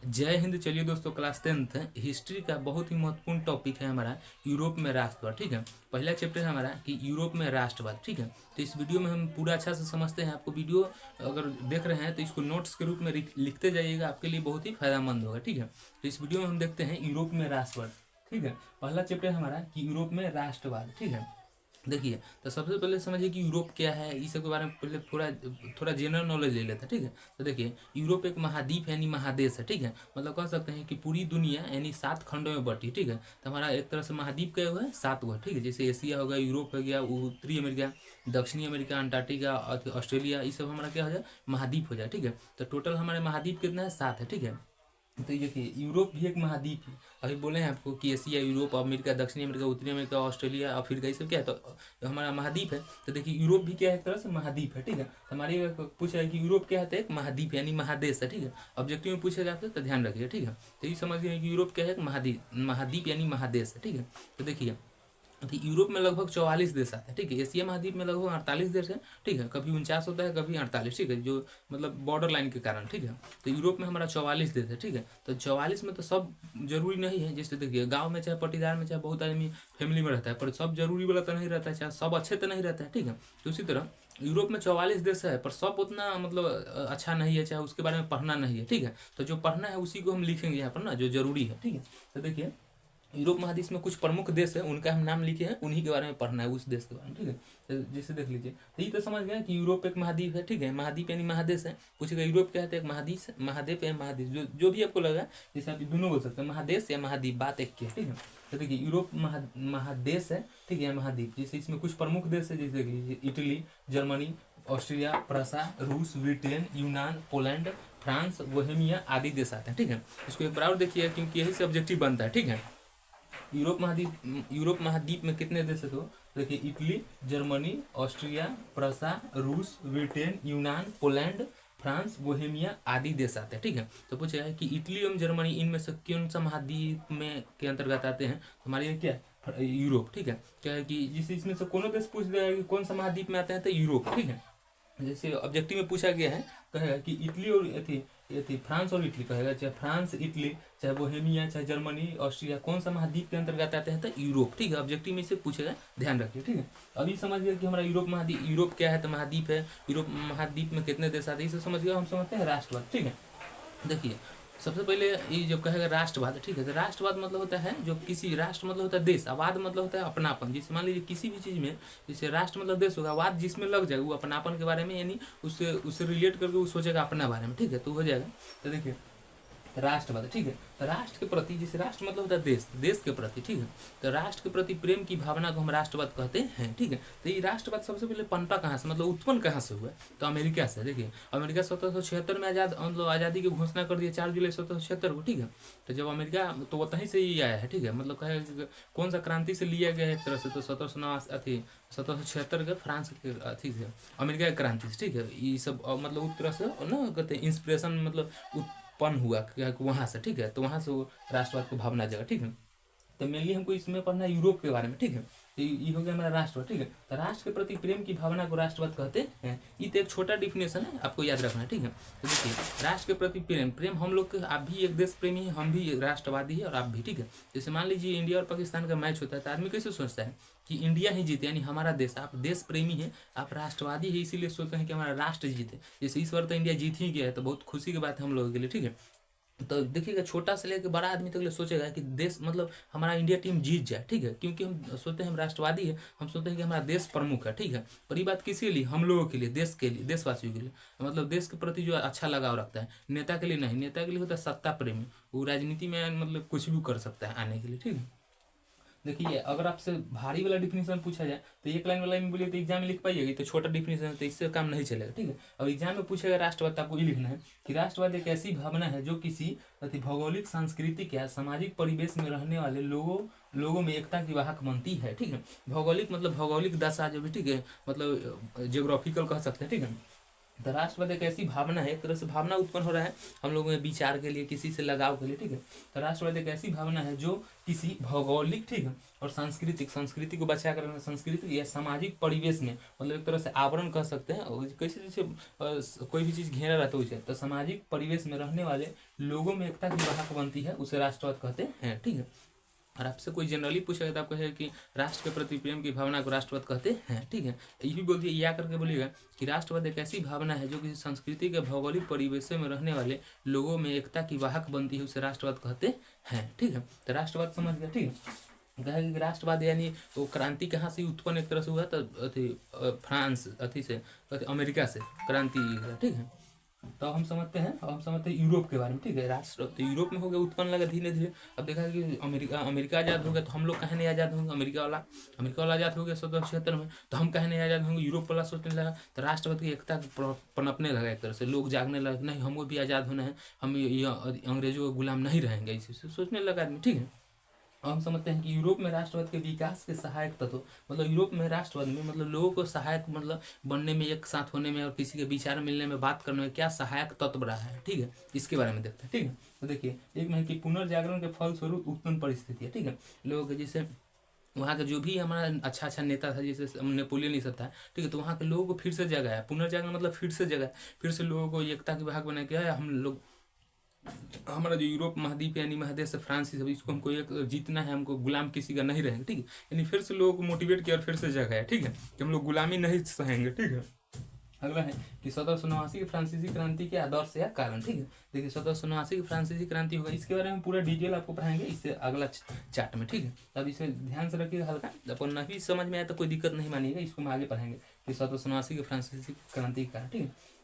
जय हिंद। चलिए दोस्तों, क्लास 10th हिस्ट्री का बहुत ही महत्वपूर्ण टॉपिक है हमारा यूरोप में राष्ट्रवाद। ठीक है, पहला चैप्टर है हमारा कि यूरोप में राष्ट्रवाद। ठीक है, तो इस वीडियो में हम पूरा अच्छा से समझते हैं। आपको वीडियो अगर देख रहे हैं तो इसको नोट्स के रूप में लिखते जाइएगा, आपके लिए बहुत ही फायदेमंद होगा। ठीक है, तो इस वीडियो में हम देखते हैं यूरोप में राष्ट्रवाद। ठीक है, पहला चैप्टर हमारा कि यूरोप में राष्ट्रवाद। ठीक है, देखिए तो सबसे पहले समझिए कि यूरोप क्या है, इस सब के बारे में पहले थोड़ा जनरल नॉलेज ले लेते हैं। ठीक है, तो देखिए यूरोप एक महाद्वीप यानी महादेश है। ठीक है, मतलब कह सकते हैं कि पूरी दुनिया यानी 7 खंडों में बटी। ठीक है, तो हमारा एक तरह से महाद्वीप क्या हुआ है, 7 हुआ। ठीक है, जैसे एशिया हो गया, यूरोप हो गया, उत्तरी अमेरिका, दक्षिणी अमेरिका, अंटार्कटिका, ऑस्ट्रेलिया, ये सब हमारा क्या हो जाए, महाद्वीप हो जाए। ठीक है, तो टोटल हमारे महाद्वीप कितना है, 7 है। ठीक है, तो ये देखिए यूरोप भी एक महाद्वीप है। अभी बोले हैं आपको कि एशिया, यूरोप, अमेरिका, दक्षिणी अमेरिका, उत्तरी अमेरिका, ऑस्ट्रेलिया, अफ्रीका, ये सब क्या है, तो हमारा महाद्वीप है। तो देखिए यूरोप भी क्या है, एक तरह से महाद्वीप है। ठीक है, तो हमारे पूछा है कि यूरोप क्या है, तो एक महाद्वीप यानी महादेश है। ठीक है, ऑब्जेक्टिव में पूछेगा आपसे तो ध्यान रखिए। ठीक है, तो ये समझिए कि यूरोप क्या है, एक महाद्वीप यानी महादेश है। ठीक है, तो देखिए तो यूरोप में लगभग 44 देश आते हैं। ठीक है, एशिया महाद्वीप में लगभग 48 देश है। ठीक है, कभी 49 होता है, कभी 48। ठीक है, जो मतलब बॉर्डर लाइन के कारण। ठीक है, तो यूरोप में हमारा 44 देश है। ठीक है, तो 44 में तो सब जरूरी नहीं है। जैसे देखिए गांव में चाहे पटीदार में चाहे बहुत आदमी फैमिली में रहता है, पर सब जरूरी वाला तो नहीं रहता है, चाहे सब अच्छे तो नहीं रहते हैं। ठीक है, तो उसी तरह यूरोप में 44 देश है, पर सब उतना मतलब अच्छा नहीं है, चाहे उसके बारे में पढ़ना नहीं है। ठीक है, तो जो पढ़ना है उसी को हम लिखेंगे यहाँ पर ना, जो जरूरी है। ठीक है, तो देखिए यूरोप महादेश में कुछ प्रमुख देश है, उनका हम नाम लिखे हैं, उन्हीं के बारे में पढ़ना है, उस देश के बारे में। ठीक है, तो जैसे देख लीजिए, तो ये तो समझ गए कि यूरोप एक महाद्वीप है। ठीक है, महाद्वीप यानी महादेश है। पूछेगा यूरोप क्या है, तो एक महादेश, महाद्वीप या महादेश, जो भी आपको लगा, जैसे आप दोनों बोल सकते हैं, महादेश या महाद्वीप, बात एक की है। ठीक है, तो देखिए यूरोप महादेश है। ठीक है, महाद्वीप, जैसे इसमें कुछ प्रमुख देश है, जैसे देख लीजिए इटली, जर्मनी, ऑस्ट्रिया, प्रसा, रूस, ब्रिटेन, यूनान, पोलैंड, फ्रांस, बोहेमिया आदि देश आते हैं। ठीक है, इसको एक बार और देखिए, क्योंकि यही से ऑब्जेक्टिव बनता है। ठीक है, यूरोप महाद्वीप में कितने देश है, तो देखिए इटली, जर्मनी, ऑस्ट्रिया, प्रसा, रूस, ब्रिटेन, यूनान, पोलैंड, फ्रांस, बोहेमिया आदि देश आते हैं। ठीक है, तो पूछेगा कि इटली एवं जर्मनी इनमें से कौन सा महाद्वीप में के अंतर्गत आते हैं, हमारे यहाँ क्या है, यूरोप। ठीक है, क्या है कि जिस इसमें से कोनो देश पूछ देगा कि कौन सा महाद्वीप में आते हैं, तो यूरोप। ठीक है, जैसे ऑब्जेक्टिव में पूछा गया है, कहेगा कि इटली और ये थी फ्रांस और इटली, कहेगा चाहे फ्रांस, इटली, चाहे बोहेमिया, चाहे जर्मनी, ऑस्ट्रिया, कौन सा महाद्वीप के अंतर्गत आते हैं, तो यूरोप। ठीक है, ऑब्जेक्टिव में इसे पूछेगा, ध्यान रखिए। ठीक है, अभी समझ गया कि हमारा यूरोप महाद्वीप, यूरोप क्या है, तो महाद्वीप है। यूरोप महाद्वीप में कितने देश आते हैं, इसे समझ गया। हम समझते हैं राष्ट्रवाद। ठीक है, देखिए सबसे पहले ये जो कहेगा राष्ट्रवाद। ठीक है, तो राष्ट्रवाद मतलब होता है जो किसी राष्ट्र मतलब होता है देश, आवाद मतलब होता है अपनापन। जैसे मान लीजिए किसी भी चीज़ में, जैसे राष्ट्र मतलब देश होगा, वाद जिसमें लग जाए वो अपनापन के बारे में, यानी उससे रिलेट करके वो सोचेगा अपना बारे में। ठीक है, तो हो जाएगा। तो देखिए राष्ट्रवाद। ठीक है, तो राष्ट्र के प्रति, जैसे राष्ट्र मतलब होता है देश, देश के प्रति। ठीक है, तो राष्ट्र के प्रति प्रेम की भावना को हम राष्ट्रवाद कहते हैं। ठीक है, तो ये राष्ट्रवाद सबसे पहले पनपा कहाँ से, मतलब उत्पन्न कहाँ से हुआ, तो अमेरिका से। देखिए अमेरिका 1776 में मतलब आज़ादी की घोषणा कर दिया, 4 जुलाई 1776 को। ठीक है, तो जब अमेरिका, तो वहीं से ही आया है। ठीक है, मतलब कहे कौन सा क्रांति से लिया गया है एक तरह से, तो 1776 के फ्रांस के अथी से, अमेरिका की क्रांति से। ठीक है, ये सब मतलब उस तरह से ना कहते हैं इंस्पिरेशन, मतलब उत्पन्न हुआ वहाँ से। ठीक है, तो वहाँ से वो राष्ट्रवाद को भावना जगह। ठीक है, तो मेनली हमको इसमें पढ़ना है यूरोप के बारे में। ठीक है, तो ये हो गया हमारा राष्ट्रवाद। ठीक है, तो राष्ट्र के प्रति प्रेम की भावना को राष्ट्रवाद कहते हैं। ये तो एक छोटा डिफिनेशन है, आपको याद रखना है। ठीक है, तो देखिए राष्ट्र के प्रति प्रेम हम लोग के, आप भी एक देश प्रेमी है, हम भी राष्ट्रवादी है, और आप भी। ठीक है, जैसे मान लीजिए इंडिया और पाकिस्तान का मैच होता है, तो आदमी कैसे सोचता है कि इंडिया ही जीते, यानी हमारा देश। आप देश प्रेमी है, आप राष्ट्रवादी है, इसीलिए सोचते हैं कि हमारा राष्ट्र जीते। जैसे इस बार तो इंडिया जीत ही गया है, तो बहुत खुशी की बात है हम लोगों के लिए। ठीक है, तो देखिएगा छोटा से लेकर बड़ा आदमी तक सोचेगा कि देश मतलब हमारा इंडिया टीम जीत जाए। ठीक है, क्योंकि हम सोचते हैं हम राष्ट्रवादी है, हम सोचते हैं कि हमारा देश प्रमुख है। ठीक है, और ये बात किसी लिए, हम लोगों के लिए, देश के लिए, देशवासियों के लिए, मतलब देश के प्रति जो अच्छा लगाव रखता है। नेता के लिए नहीं, नेता के लिए होता है सत्ता प्रेमी, वो राजनीति में मतलब कुछ भी कर सकता है आने के लिए। ठीक है, देखिए अगर आपसे भारी वाला डिफिनेशन पूछा जाए तो एक लाइन वाला में बोलिए तो एग्जाम में लिख पाइएगा, तो छोटा डिफिनेशन है, तो इससे काम नहीं चलेगा। ठीक है, और एग्जाम में पूछेगा राष्ट्रवाद, तो आपको ये लिखना है कि राष्ट्रवाद एक ऐसी भावना है जो किसी भौगोलिक, सांस्कृतिक या सामाजिक परिवेश में रहने वाले लोगों में एकता की वाहक बनती है। ठीक है, भौगोलिक मतलब भौगोलिक दशा जो भी। ठीक है, मतलब जियोग्राफिकल कह सकते हैं। ठीक है, तो राष्ट्रवाद एक ऐसी भावना है, एक तरह से भावना उत्पन्न हो रहा है हम लोगों में विचार के लिए, किसी से लगाव के लिए, ठीक है। तो राष्ट्रवाद एक ऐसी भावना है जो किसी भौगोलिक, ठीक है, और सांस्कृतिक, संस्कृति को बचा कर रखना, संस्कृति या सामाजिक परिवेश में, मतलब एक तरह से आवरण कह सकते हैं, और कैसे जैसे कोई भी चीज़ घेरा रहता है उसे, तो सामाजिक परिवेश में रहने वाले लोगों में एकता की वाहक बनती है, उसे राष्ट्रवाद कहते हैं, ठीक है। और आपसे कोई जनरली पूछेगा तो आप कहेगा कि राष्ट्र के प्रति प्रेम की भावना को राष्ट्रवाद कहते हैं, ठीक है। ये भी बोल दिए, या करके बोलिएगा कि राष्ट्रवाद एक ऐसी भावना है जो किसी संस्कृति के भौगोलिक परिवेशों में रहने वाले लोगों में एकता की वाहक बनती है, उसे राष्ट्रवाद कहते हैं, ठीक है। तो राष्ट्रवाद समझ गया, ठीक है। कहेंगे कि राष्ट्रवाद यानी वो क्रांति कहाँ से उत्पन्न एक तरह से हुआ, तो अथी फ्रांस अथी से, अमेरिका से क्रांति, ठीक है। तो हम समझते हैं यूरोप के बारे में, ठीक है। राष्ट्र तो यूरोप में हो गया, उत्पन्न लगा धीरे धीरे। अब देखा कि अमेरिका आज़ाद हो गया, तो हम लोग कहीं नहीं आज़ाद होंगे, अमेरिका वाला आज़ाद हो गया 1776 में, तो हम कहीं नहीं आज़ाद होंगे, यूरोप वाला सोचने लगा। तो राष्ट्रवाद की एकता पनपने लगा, एक तरह से लोग जागने लगे, नहीं हमको भी आज़ाद होना है, हम ये अंग्रेजों के गुलाम नहीं रहेंगे, इसी से सोचने लगा आदमी, ठीक है। हम समझते हैं कि यूरोप में राष्ट्रवाद के विकास के सहायक तत्व, मतलब यूरोप में राष्ट्रवाद में मतलब लोगों को सहायक, मतलब बनने में, एक साथ होने में और किसी के विचार मिलने में, बात करने में क्या सहायक तत्व रहा है, ठीक है। इसके बारे में देखते हैं, ठीक है। तो देखिए, एक में है कि पुनर्जागरण के फलस्वरूप उत्पन्न परिस्थिति है, ठीक है। लोगों के जैसे वहाँ का जो भी हमारा अच्छा नेता था, जैसे नेपोलियन ये सब था, ठीक है, तो वहाँ के लोगों को फिर से जगाया, पुनर्जागरण मतलब फिर से जगाया, फिर से लोगों को एकता के भाग बना के हम लोग, हमारा जो यूरोप महाद्वीप यानी महादेश है, फ्रांस, सब इसको हमको एक जीतना है, हमको गुलाम किसी का नहीं रहेंगे, ठीक है। यानी फिर से लोगों को मोटिवेट किया और फिर से जगाया, ठीक है, कि हम लोग गुलामी नहीं सहेंगे, ठीक है। अगला है कि 1789 की फ्रांसीसी क्रांति के आदर्श या कारण, ठीक है। देखिए 1789 की फ्रांसीसी क्रांति होगा, इसके बारे में पूरा डिटेल आपको पढ़ाएंगे इससे अगला चार्ट में, ठीक है। अब इसमें ध्यान से रखिएगा, हल्का अपन नहीं समझ में आया तो कोई दिक्कत नहीं मानिएगा, इसको हम आगे पढ़ाएंगे कि 1789 की फ्रांसीसी क्रांति के कारण, ठीक है।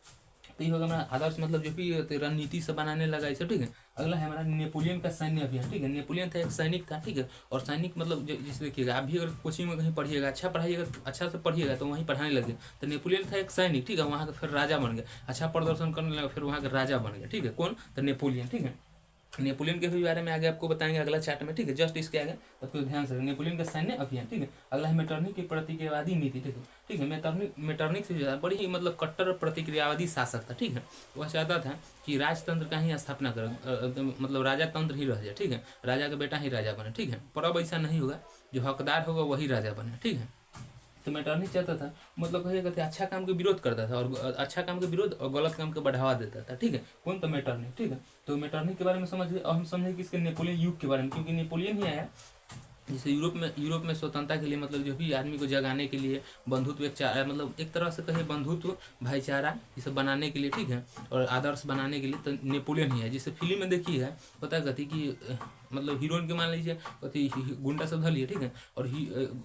तो ये होगा हमारा आदर्श, मतलब जो भी रणनीति से बनाने लगा इसे, ठीक है। अगला है हमारा नेपोलियन का सैन्य अभियान, ठीक है। नेपोलियन था एक सैनिक था, ठीक है। और सैनिक मतलब जैसे देखिएगा, आप भी अगर कोचिंग में कहीं पढ़िएगा, अच्छा पढ़ाइएगा, अच्छा से पढ़िएगा तो वहीं पढ़ाने लगे। तो नेपोलियन था एक सैनिक, ठीक है, वहाँ का फिर राजा बन गया, अच्छा प्रदर्शन करने लगा, फिर वहाँ का राजा बन गया, ठीक है। कौन? तो नेपोलियन, ठीक है। नेपोलियन के भी बारे में आगे आपको बताएंगे अगला चार्ट में, ठीक है। जस्ट इसके आगे आपको ध्यान से नेपोलियन का सैन्य अभियान, ठीक है। अगला है मेटरनिक की प्रतिक्रियावादी नीति, ठीक है, ठीक है। मेटरनिक से ज़्यादा बड़ी ही मतलब कट्टर प्रतिक्रियावादी शासक था, ठीक है। वह चाहता था कि राजतंत्र का ही स्थापना करे, मतलब राजा तंत्र ही रह जाए, ठीक है, राजा का बेटा ही राजा बने, ठीक है। पर अब ऐसा नहीं होगा, जो हकदार होगा वही राजा बने, ठीक है। तो मेटरनिक चाहता था, मतलब कहिए कहते अच्छा काम के विरोध करता था, और अच्छा काम के विरोध और गलत काम के बढ़ावा देता था, ठीक है। कौन? तो मेटरनिक, ठीक है। तो मेटरनिक के बारे में समझिए। और हम समझे कि इसके नेपोलियन युग के बारे में, क्योंकि नेपोलियन ही आया जैसे यूरोप में स्वतंत्रता के लिए, मतलब जो भी आदमी को जगाने के लिए, बंधुत्व मतलब एक तरह से कहे बंधुत्व, भाईचारा ये सब बनाने के लिए, ठीक है, और आदर्श बनाने के लिए, तो नेपोलियन ही है। जैसे फिल्म में देखी है, पता है कथी कि मतलब हीरोइन के मान लीजिए कथी गुंडा सब धलिए, ठीक है, और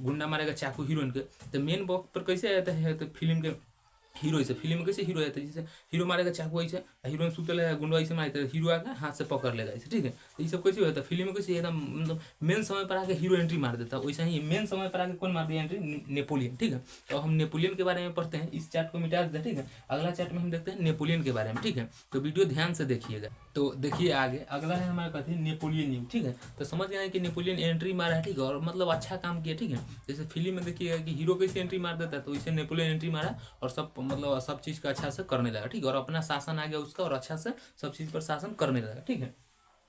गुंडा मारेगा चाकू हीरोइन के, तो मेन बॉक्स पर कैसे आता है, तो फिल्म के हीरो से, फिल्म में कैसे हीरो आता है, जैसे हीरो मारेगा चाकू ऐसे, हीरोइन सुतल है, गुंडा ऐसे मारे, हीरो आकर हाथ से पकड़ लेगा ऐसे, ठीक है। तो ये सब कैसे होता है फिल्म में, कैसे एकदम मतलब मेन समय पर आके हीरो एंट्री मार देता है, वैसा ही मेन समय पर आके कौन मार दिया एंट्री? नेपोलियन, ठीक है। तो हम नेपोलियन के बारे में पढ़ते हैं, इस चार्ट को मिटा देते हैं, ठीक है। अगला चार्ट में हम देखते हैं नेपोलियन के बारे में, ठीक है। तो वीडियो ध्यान से देखिएगा। तो देखिए आगे अगला है हमारा कहते हैं नेपोलियन युग, ठीक है। तो समझ गए कि नेपोलियन एंट्री मारा है, ठीक है, और मतलब अच्छा काम किया, ठीक है। जैसे फिल्म में देखिएगा कि हीरो कैसे एंट्री मार देता है, तो इसे नेपोलियन एंट्री मारा और सब मतलब सब चीज़ का अच्छा से करने लगा, ठीक है, और अपना शासन आ गया उसका, और अच्छा से सब चीज़ पर शासन करने लगा, ठीक है।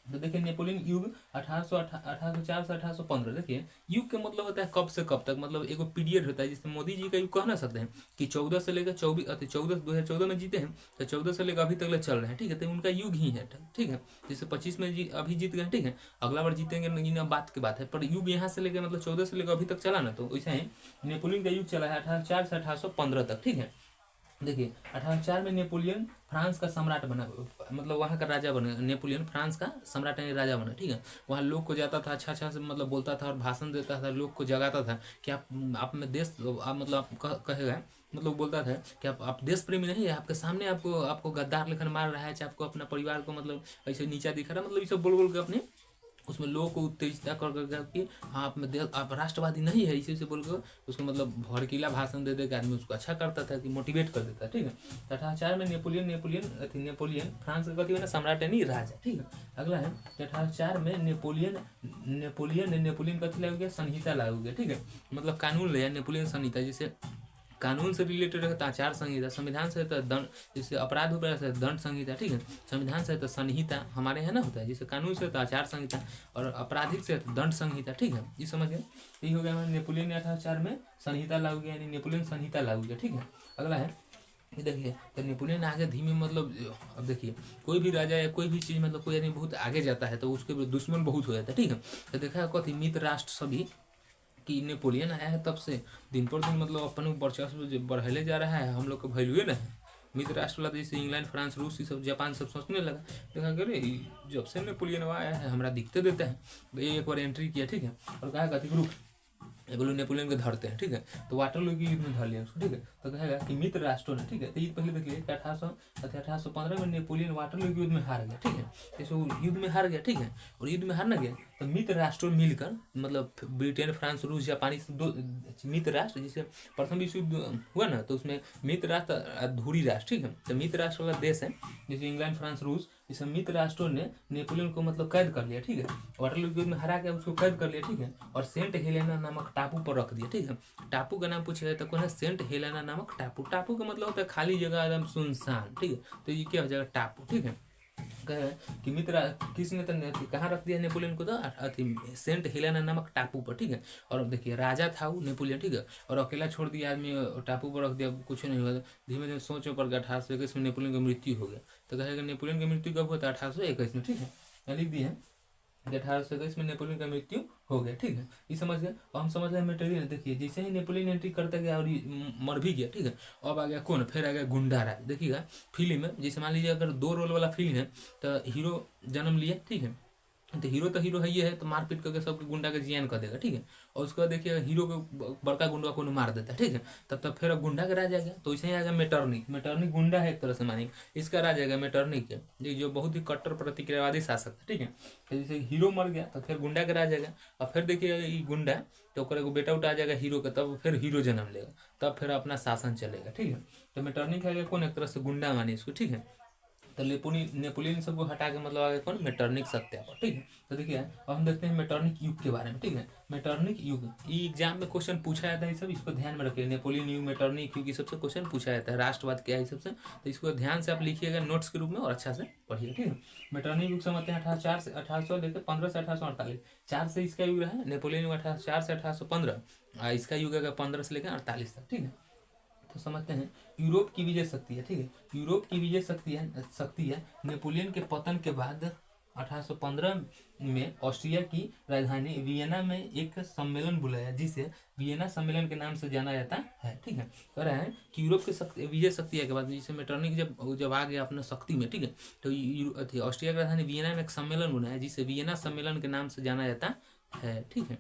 तो देखिए नेपोलियन युग 1804 से 1815, देखिए युग का मतलब होता है कब से कब तक, मतलब एक पीरियड होता है, जिससे मोदी जी का युग कह ना सकते हैं कि 14 से लेकर 2014 में जीते हैं, तो 14 से लेकर अभी तक चल रहे हैं, ठीक है। तो उनका युग ही है, ठीक है। जैसे 25 में अभी जीत गए, ठीक है, अगला बार जीतेंगे नहीं ना, बात की बात है, पर युग यहाँ से लेकर मतलब 14 से लेकर अभी तक चला ना, तो वैसा ही नेपोलियन का युग चला है 1804 से 1815 तक, ठीक है। देखिए 1804 में नेपोलियन फ्रांस का सम्राट बना, मतलब वहाँ का राजा बना, नेपोलियन फ्रांस का सम्राट यानी राजा बना, ठीक है। वहाँ लोग को जाता था, अच्छा से मतलब बोलता था और भाषण देता था, लोग को जगाता था कि आप में देश, आप मतलब आप कहेगा, मतलब बोलता था कि आप देश प्रेमी नहीं है, आपके सामने आपको गद्दार लेखन मार रहा है, चाहे आपको अपना परिवार को मतलब ऐसे नीचा दिखा रहा है, मतलब ये सब बोल के अपने उसमें लोगों को उत्तेजित कर कि हाँ आप राष्ट्रवादी नहीं है, इसी से बोल कर उसको मतलब भड़कीला भाषण दे के आदमी उसको अच्छा करता था, कि मोटिवेट कर देता, ठीक है। 1804 में नेपोलियन फ्रांस का कथी है ना, सम्राट यानी राजा, ठीक है। अगला है 1804 में नेपोलियन कथी लागू गया? संहिता लागू गया, ठीक है, मतलब कानून लिया नेपोलियन संहिता, जैसे कानून से रिलेटेड है तो आचार संहिता, संविधान से तो दंड, जैसे अपराध उपराध से दंड संहिता, ठीक है, संविधान से तो संहिता हमारे यहाँ ना होता है, जैसे कानून से तो आचार संहिता और आपराधिक से तो दंड संहिता, ठीक है, ये समझ गए। यही हो गया हमारे नेपोलियन ने 1804 में संहिता लागू किया, यानी नेपोलियन संहिता लागू किया, ठीक है। अगला है ये देखिए, तो नेपोलियन आगे धीमे मतलब, अब देखिए कोई भी राजा या कोई भी चीज़ मतलब कोई आदमी बहुत आगे जाता है तो उसके दुश्मन बहुत हो जाता है, ठीक है। तो देखा कथी मित्र राष्ट्र सभी कि नेपोलियन आया है तब से दिन पर दिन मतलब अपन वर्चस्व बढ़ले जा रहा है, हम लोग का वैल्यू ना है मित्र राष्ट्र वाला, जैसे इंग्लैंड फ्रांस रूस ये सब जापान सब सोचने लगा, देखा करे जब से नेपोलियन आया है हमरा दिखते देते हैं, एक बार एंट्री किया, ठीक है, और कहा कथी ग्रुप एगो लोग नेपोलियन को धरते हैं, ठीक है, तो वाटरलू की युद्ध में धर लिया उसको, ठीक है, तो कहेगा कि मित्र राष्ट्रों ने, ठीक है, तो ये पहले देख लीजिए 1815 में नेपोलियन वाटरलू की युद्ध में हार गया, ठीक है, जैसे वो युद्ध में हार गया, ठीक है, और युद्ध में हार ना गया तो मित्र राष्ट्रों मिलकर मतलब ब्रिटेन फ्रांस रूस जापानी दो मित्र राष्ट्र, जैसे प्रथम विश्व युद्ध हुआ ना तो उसमें मित्र राष्ट्र अधूरी राष्ट्र, ठीक है, तो मित्र राष्ट्र वाला देश है जैसे इंग्लैंड फ्रांस रूस, इस मित्र राष्ट्रों ने नेपोलियन को मतलब कैद कर लिया, ठीक है, वाटरलू युद्ध में हरा के उसको कैद कर लिया, ठीक है, और सेंट हेलेना नामक टापू पर रख दिया, ठीक है। टापू का नाम पूछा जाता है कौन है, सेंट हेलेना नामक टापू, टापू का मतलब होता है खाली जगह एकदम सुनसान, ठीक है, तो ये क्या हो जाएगा टापू, ठीक है। कहे कि मित्र किसने तो कहाँ रख दिया नेपोलियन को, तो अथी सेंट हेलेना नामक टापू पर, ठीक है, और अब देखिए राजा था वो नेपोलियन, ठीक है, और अकेला छोड़ दिया आदमी टापू पर रख दिया, कुछ नहीं हुआ, धीमे धीमे सोचो पर 1821 में नेपोलियन की मृत्यु हो गया, तो कहेगा नेपोलियन की मृत्यु कब होता है 1821 में, ठीक है, लिख दिए 1821 में नेपोलियन का मृत्यु हो गया, ठीक है, ये समझ गए। और हम समझ गए मटेरियल, देखिए जैसे ही नेपोलियन एंट्री करता गया और मर भी गया, ठीक है, अब आ गया कौन, फिर आ गया गुंडा राज, देखिएगा फिल्म में जैसे मान लीजिए अगर 2 रोल वाला फिल्म है तो हीरो जन्म लिया, ठीक है, तो हीरो है ये है तो मारपीट करके सबके गुंडा के जियान कर देगा, ठीक है, और उसके बाद देखिए हीरो को बड़का गुंडा को मार देता है, ठीक है, तब तक फिर गुंडा का राज आ गया, तो ऐसे ही आ गया मेटर्निक, मेटर्निक गुंडा है एक तरह से मानिए, इसका राज आ गया मेटर्निक है जो बहुत ही कट्टर प्रतिक्रियावादी शासक है, ठीक है, तो जैसे हीरो मर गया तो फिर गुंडा का राज आ गया, और फिर देखिए ये गुंडा तो एगो बेटा उठा आ जाएगा हीरो का, तब फिर हीरो जन्म लेगा, तब फिर अपना शासन चलेगा, ठीक है, तो मेटर्निक आ गया कौन, एक तरह से गुंडा मानिए इसको, ठीक है, तो नेपोलियन सबको हटा के मतलब आगे कौन मेटर्निक सत्यापन, ठीक है। तो देखिए अब हम देखते हैं मेटर्निक युग के बारे में, ठीक है, मेटर्निक युग ये एग्जाम में क्वेश्चन पूछा जाता है, सब इसको ध्यान में रखिए, नेपोलियन युग मेटर्निक युग सबसे क्वेश्चन पूछा जाता है, राष्ट्रवाद क्या है सबसे, तो इसको ध्यान से आप लिखिएगा नोट्स के रूप में और अच्छा से पढ़िए, ठीक है। मेटर्निक युग समझते हैं 1804 से 1800 लेकर 15 से 1848, 4 से इसका युग रहा है, नेपोलियन युग 1804 से 1815, इसका युग है 15 से लेकर 48 तक, ठीक है। तो समझते हैं यूरोप की विजय शक्ति है, ठीक है, यूरोप की विजय शक्ति है नेपोलियन के पतन के बाद 1815 में ऑस्ट्रिया की राजधानी वियना में एक सम्मेलन बुलाया जिसे वियना सम्मेलन के नाम से जाना जाता है, ठीक है। कह रहे हैं कि यूरोप की विजय शक्ति के बाद जैसे मेटर्निक जब आ गया अपने शक्ति में, ठीक है, तो ऑस्ट्रिया की राजधानी वियना में एक सम्मेलन बुलाया जिसे वियना सम्मेलन के नाम से जाना जाता है, ठीक है।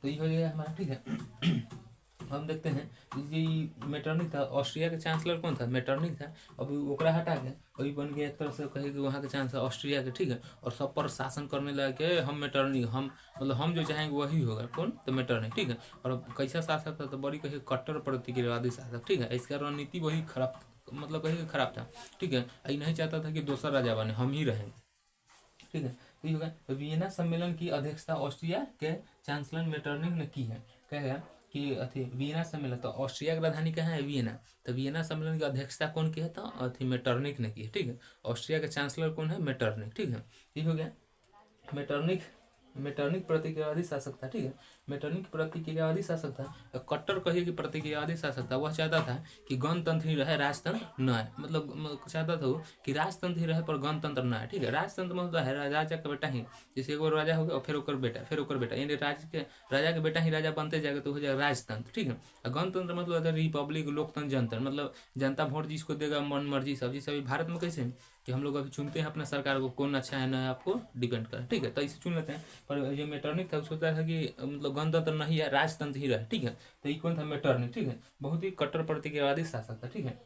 तो ये हो गया हमारा, ठीक है। हम देखते हैं ये मेटर्निक था, ऑस्ट्रिया का चांसलर कौन था, मेटर्निक था, अभी ओकरा हटा के अभी बन गया एक तरह से कहे कि वहाँ के चांसलर ऑस्ट्रिया के, ठीक है, और सब पर शासन करने लगे हम मेटर्निक, हम मतलब हम जो चाहेंगे वही होगा, कौन, तो मेटर्निक, ठीक है। और अब कैसा शासक था, तो बड़ी कहे कट्टर प्रतिक्रियावादी शासक, ठीक है, इसका रणनीति वही खराब मतलब कहीं खराब था, ठीक है, ये नहीं चाहता था कि दूसरा राजा बने, हम ही रहेंगे, ठीक है। तो ये होगा वियना सम्मेलन की अध्यक्षता ऑस्ट्रिया के चांसलर मेटर्निक ने की है, कहेगा कि अथी वियना सम्मेलन, तो ऑस्ट्रिया की राजधानी कहाँ है, वियना, तो वियना सम्मेलन की अध्यक्षता कौन की है, तो अथी मेटर्निक ने की है, ठीक है। ऑस्ट्रिया के चांसलर कौन है, मेटर्निक, ठीक है। ये हो गया मेटर्निक प्रतिक्रियावादी शासक था, ठीक है, मेटर्निक प्रतिक्रियावादी शासक था, कट्टर कहिए कि प्रतिक्रियावादी शासक था, वह चाहता था कि गणतंत्र ही रहे, राजतंत्र न है, मतलब चाहता था वो कि राजतंत्र ही रहे पर गणतंत्र न है, ठीक है। राजतंत्र में होता है राजा का बेटा ही, जैसे एगो राजा हो गया और फिर ओकर बेटा यानी राजा के बेटा ही राजा बनते जाएगा तो हो जाएगा राजतंत्र, ठीक है। और गणतंत्र मतलब होता है रिपब्लिक, लोकतंत्र, जनतंत्र, मतलब जनता वोट जिसको देगा मन मर्जी सब, जैसे अभी भारत में कैसे कि हम लोग अभी चुनते हैं अपना सरकार को, कौन अच्छा है ना है आपको डिपेंड कर, ठीक है, तो इसे चुन लेते हैं। पर जो मेटर्निक था उसको होता था कि मतलब गणतंत्र नहीं है, राजतंत्र ही रहे, ठीक है, तो ये कौन था, मेटर्निक, ठीक है, बहुत ही कट्टर प्रतिक्रियावादी शासक था, ठीक है।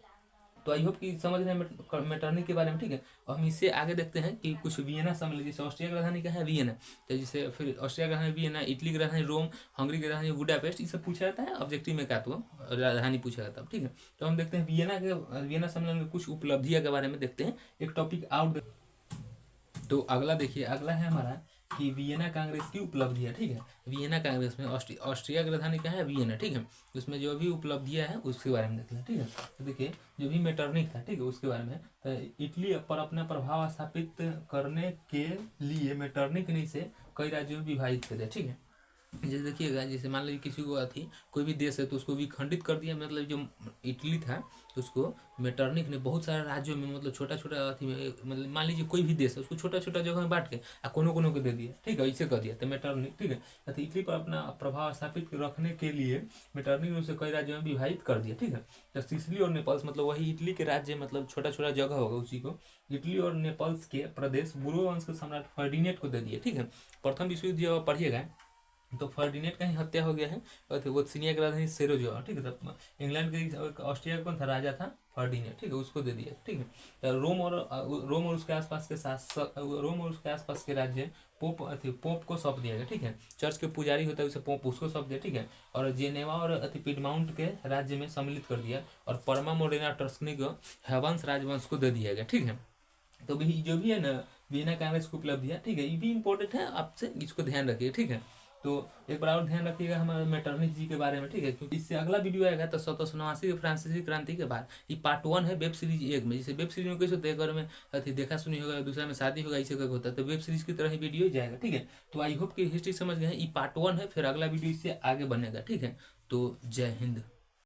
तो आई होप कि समझ रहे हैं मेटर्निक के बारे में, ठीक है। और हम इससे आगे देखते हैं कि कुछ वियना सम्मेलन, जैसे ऑस्ट्रिया की राजधानी क्या है, वियना, तो जैसे फिर ऑस्ट्रिया की राजधानी वियना, इटली की राजधानी रोम, हंगरी की राजधानी बुडापेस्ट, ये सब पूछा जाता है ऑब्जेक्टिव में, क्या तो राजधानी पूछा जाता है, ठीक है। तो हम देखते हैं वियना सम्मेलन के कुछ उपलब्धियां के बारे में देखते हैं, एक टॉपिक आउट। तो अगला देखिए, अगला है हमारा कि वियना कांग्रेस की उपलब्धि है, ठीक है। वियना कांग्रेस में ऑस्ट्रिया की राजधानी क्या है, वियना, ठीक है। उसमें जो भी उपलब्धियां हैं उसके बारे में देखते हैं, ठीक है। तो देखिए जो भी मेटरनिक था, ठीक है, उसके बारे में इटली पर अपना प्रभाव स्थापित करने के लिए मेटरनिक ने इसे कई राज्यों में विभाजित कर दिया, ठीक है। जैसे देखिएगा, जैसे मान लीजिए किसी को थी कोई भी देश है तो उसको विखंडित कर दिया, मतलब जो इटली था उसको मेटरनिक ने बहुत सारे राज्यों में, मतलब छोटा छोटा अथी में, मतलब मान लीजिए कोई भी देश है उसको छोटा छोटा जगह में बांट के कोनो कोनो को दे दिया, ठीक है, ऐसे कर दिया तो मेटरनिक, ठीक है। तो इटली पर अपना प्रभाव स्थापित रखने के लिए मेटरनिक ने उसे कई राज्यों में विभाजित कर दिया, ठीक है। तो सिसिली और नेपल्स, मतलब वही इटली के राज्य, मतलब छोटा छोटा जगह होगा उसी को इटली और नेपल्स के प्रदेश बुरो वंश के सम्राट फर्डिनेट को दे दिए, ठीक है। प्रथम विश्व युद्ध जब पढ़िएगा तो फर्डिनेट का ही हत्या हो गया है, और वो सीनिया की राजधानी सेरोजो, ठीक है। तो इंग्लैंड के ऑस्ट्रिया का कौन था राजा था, फर्डिनेट, ठीक है, उसको दे दिया, ठीक है। तो रोम और उसके आसपास के रोम और उसके आसपास के राज्य पोप को सौंप दिया गया, ठीक है। चर्च के पुजारी होता है उसे पोप, उसको सौंप दिया, ठीक है। और जेनेवा और पिडमाउंट के राज्य में सम्मिलित कर दिया, और परमा मोडेना टस्कनी को हेवंस राजवंश को दे दिया गया, ठीक है। तो भी जो भी है ना वियना कांग्रेस की उपलब्धियाँ, ठीक है, ये भी इंपॉर्टेंट है, आपसे इसको ध्यान रखिए, ठीक है। तो एक बार और ध्यान रखिएगा हमारे मेटरनिक जी के बारे में, ठीक है, क्योंकि इससे अगला वीडियो आएगा तो 1789 के फ्रांसीसी क्रांति के बाद, ये पार्ट 1 है वेब सीरीज 1 में। जैसे वेब सीरीज में कैसे होता है, एक में अथी देखा सुनी होगा, दूसरा में शादी होगा, ऐसे करके होता है, तो वेब सीरीज की तरह ही वीडियो जाएगा, ठीक है। तो आई होप कि हिस्ट्री समझ गए हैं, ये पार्ट 1 है, फिर अगला वीडियो इससे आगे बनेगा, ठीक है। तो जय हिंद।